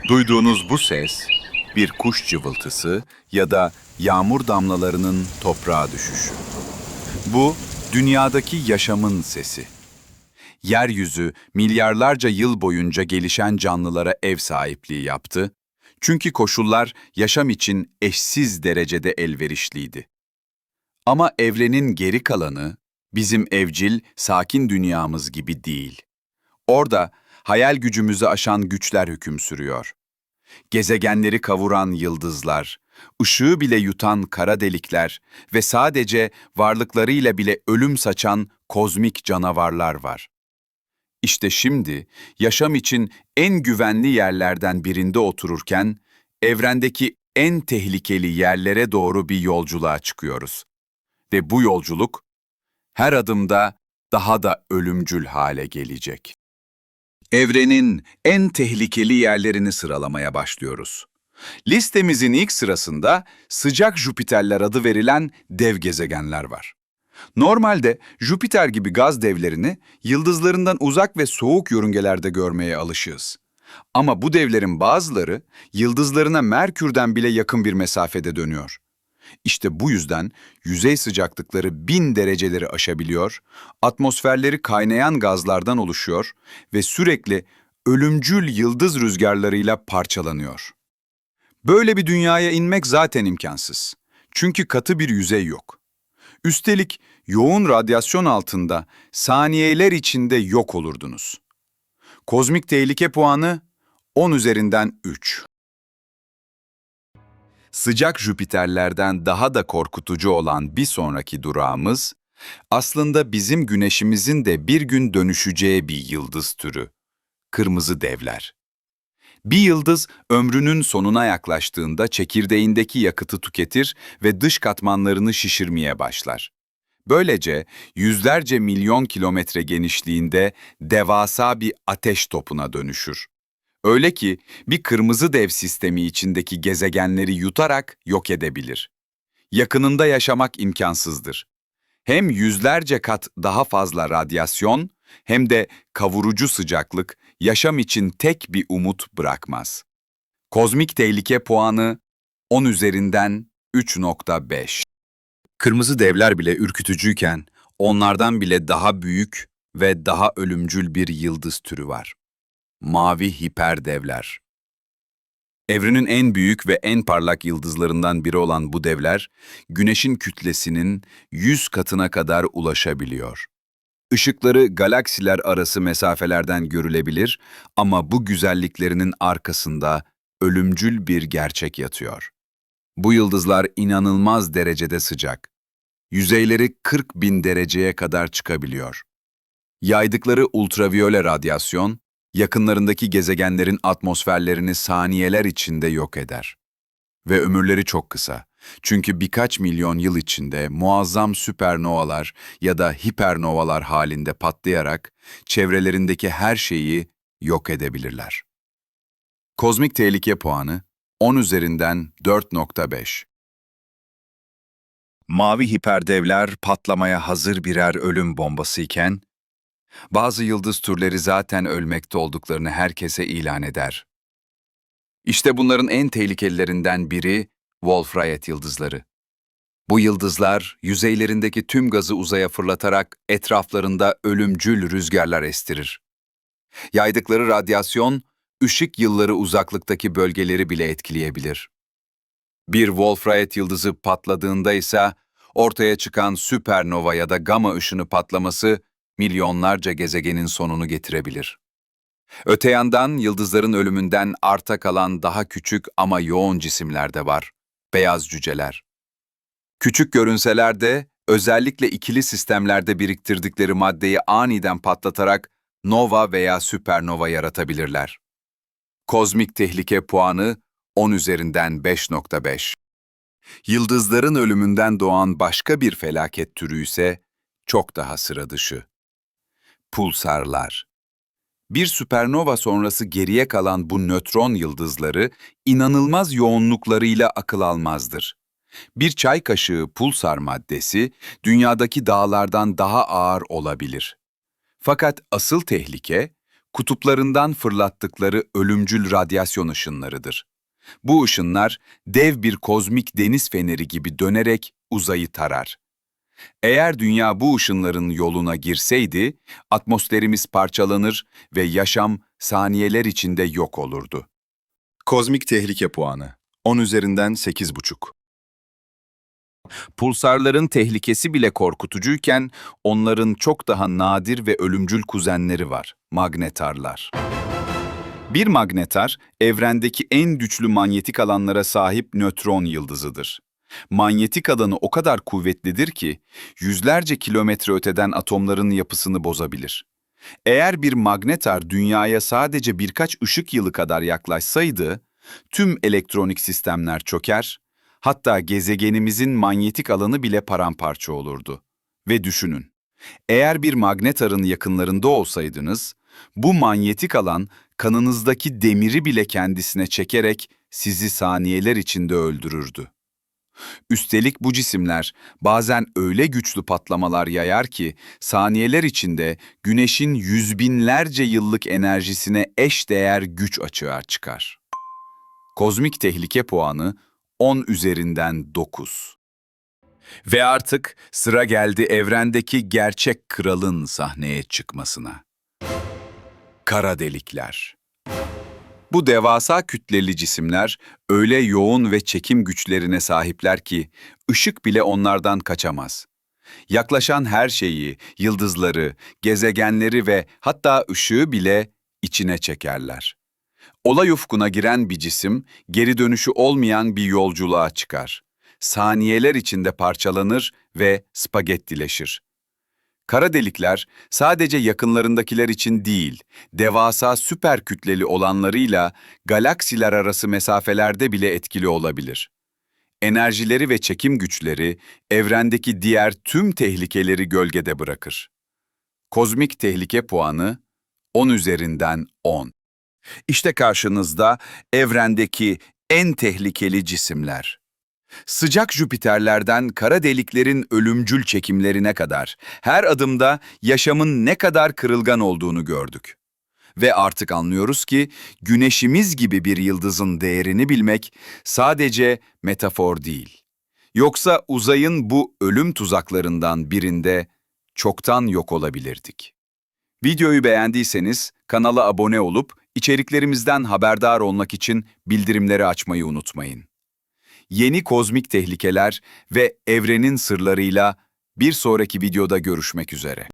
Duyduğunuz bu ses, bir kuş cıvıltısı ya da yağmur damlalarının toprağa düşüşü. Bu, dünyadaki yaşamın sesi. Yeryüzü milyarlarca yıl boyunca gelişen canlılara ev sahipliği yaptı. Çünkü koşullar yaşam için eşsiz derecede elverişliydi. Ama evrenin geri kalanı, bizim evcil, sakin dünyamız gibi değil. Orada hayal gücümüzü aşan güçler hüküm sürüyor. Gezegenleri kavuran yıldızlar, ışığı bile yutan kara delikler ve sadece varlıklarıyla bile ölüm saçan kozmik canavarlar var. İşte şimdi yaşam için en güvenli yerlerden birinde otururken, evrendeki en tehlikeli yerlere doğru bir yolculuğa çıkıyoruz. Ve bu yolculuk her adımda daha da ölümcül hale gelecek. Evrenin en tehlikeli yerlerini sıralamaya başlıyoruz. Listemizin ilk sırasında sıcak Jüpiterler adı verilen dev gezegenler var. Normalde Jüpiter gibi gaz devlerini yıldızlarından uzak ve soğuk yörüngelerde görmeye alışığız. Ama bu devlerin bazıları yıldızlarına Merkür'den bile yakın bir mesafede dönüyor. İşte bu yüzden yüzey sıcaklıkları 1000 dereceleri aşabiliyor, atmosferleri kaynayan gazlardan oluşuyor ve sürekli ölümcül yıldız rüzgarlarıyla parçalanıyor. Böyle bir dünyaya inmek zaten imkansız. Çünkü katı bir yüzey yok. Üstelik yoğun radyasyon altında saniyeler içinde yok olurdunuz. Kozmik tehlike puanı 10 üzerinden 3. Sıcak Jüpiterlerden daha da korkutucu olan bir sonraki durağımız, aslında bizim Güneşimizin de bir gün dönüşeceği bir yıldız türü, kırmızı devler. Bir yıldız ömrünün sonuna yaklaştığında çekirdeğindeki yakıtı tüketir ve dış katmanlarını şişirmeye başlar. Böylece yüzlerce milyon kilometre genişliğinde devasa bir ateş topuna dönüşür. Öyle ki bir kırmızı dev sistemi içindeki gezegenleri yutarak yok edebilir. Yakınında yaşamak imkansızdır. Hem yüzlerce kat daha fazla radyasyon hem de kavurucu sıcaklık yaşam için tek bir umut bırakmaz. Kozmik tehlike puanı 10 üzerinden 3.5. Kırmızı devler bile ürkütücüyken onlardan bile daha büyük ve daha ölümcül bir yıldız türü var. Mavi hiperdevler. Evrenin en büyük ve en parlak yıldızlarından biri olan bu devler, Güneş'in kütlesinin 100 katına kadar ulaşabiliyor. Işıkları galaksiler arası mesafelerden görülebilir ama bu güzelliklerinin arkasında ölümcül bir gerçek yatıyor. Bu yıldızlar inanılmaz derecede sıcak. Yüzeyleri 40.000 dereceye kadar çıkabiliyor. Yaydıkları ultraviyole radyasyon, yakınlarındaki gezegenlerin atmosferlerini saniyeler içinde yok eder. Ve ömürleri çok kısa. Çünkü birkaç milyon yıl içinde muazzam süpernovalar ya da hipernovalar halinde patlayarak çevrelerindeki her şeyi yok edebilirler. Kozmik tehlike puanı 10 üzerinden 4.5. Mavi hiperdevler patlamaya hazır birer ölüm bombası iken, bazı yıldız türleri zaten ölmekte olduklarını herkese ilan eder. İşte bunların en tehlikelilerinden biri Wolf-Rayet yıldızları. Bu yıldızlar yüzeylerindeki tüm gazı uzaya fırlatarak etraflarında ölümcül rüzgarlar estirir. Yaydıkları radyasyon, ışık yılları uzaklıktaki bölgeleri bile etkileyebilir. Bir Wolf-Rayet yıldızı patladığında ise ortaya çıkan süpernova ya da gama ışını patlaması milyonlarca gezegenin sonunu getirebilir. Öte yandan yıldızların ölümünden arta kalan daha küçük ama yoğun cisimler de var. Beyaz cüceler. Küçük görünseler de özellikle ikili sistemlerde biriktirdikleri maddeyi aniden patlatarak nova veya süpernova yaratabilirler. Kozmik tehlike puanı 10 üzerinden 5.5. Yıldızların ölümünden doğan başka bir felaket türü ise çok daha sıra dışı. Pulsarlar. Bir süpernova sonrası geriye kalan bu nötron yıldızları inanılmaz yoğunluklarıyla akıl almazdır. Bir çay kaşığı pulsar maddesi dünyadaki dağlardan daha ağır olabilir. Fakat asıl tehlike kutuplarından fırlattıkları ölümcül radyasyon ışınlarıdır. Bu ışınlar dev bir kozmik deniz feneri gibi dönerek uzayı tarar. Eğer dünya bu ışınların yoluna girseydi, atmosferimiz parçalanır ve yaşam saniyeler içinde yok olurdu. Kozmik tehlike puanı. 10 üzerinden 8,5. Pulsarların tehlikesi bile korkutucuyken, onların çok daha nadir ve ölümcül kuzenleri var, magnetarlar. Bir magnetar, evrendeki en güçlü manyetik alanlara sahip nötron yıldızıdır. Manyetik alanı o kadar kuvvetlidir ki, yüzlerce kilometre öteden atomların yapısını bozabilir. Eğer bir magnetar dünyaya sadece birkaç ışık yılı kadar yaklaşsaydı, tüm elektronik sistemler çöker, hatta gezegenimizin manyetik alanı bile paramparça olurdu. Ve düşünün, eğer bir magnetarın yakınlarında olsaydınız, bu manyetik alan kanınızdaki demiri bile kendisine çekerek sizi saniyeler içinde öldürürdü. Üstelik bu cisimler bazen öyle güçlü patlamalar yayar ki saniyeler içinde Güneş'in yüz binlerce yıllık enerjisine eşdeğer güç açığa çıkar. Kozmik tehlike puanı 10 üzerinden 9. Ve artık sıra geldi evrendeki gerçek kralın sahneye çıkmasına. Kara delikler. Bu devasa kütleli cisimler öyle yoğun ve çekim güçlerine sahipler ki ışık bile onlardan kaçamaz. Yaklaşan her şeyi, yıldızları, gezegenleri ve hatta ışığı bile içine çekerler. Olay ufkuna giren bir cisim, geri dönüşü olmayan bir yolculuğa çıkar. Saniyeler içinde parçalanır ve spagettileşir. Kara delikler sadece yakınlarındakiler için değil, devasa süper kütleli olanlarıyla galaksiler arası mesafelerde bile etkili olabilir. Enerjileri ve çekim güçleri evrendeki diğer tüm tehlikeleri gölgede bırakır. Kozmik tehlike puanı 10 üzerinden 10. İşte karşınızda evrendeki en tehlikeli cisimler. Sıcak Jüpiterlerden kara deliklerin ölümcül çekimlerine kadar her adımda yaşamın ne kadar kırılgan olduğunu gördük. Ve artık anlıyoruz ki Güneşimiz gibi bir yıldızın değerini bilmek sadece metafor değil. Yoksa uzayın bu ölüm tuzaklarından birinde çoktan yok olabilirdik. Videoyu beğendiyseniz kanala abone olup içeriklerimizden haberdar olmak için bildirimleri açmayı unutmayın. Yeni kozmik tehlikeler ve evrenin sırlarıyla bir sonraki videoda görüşmek üzere.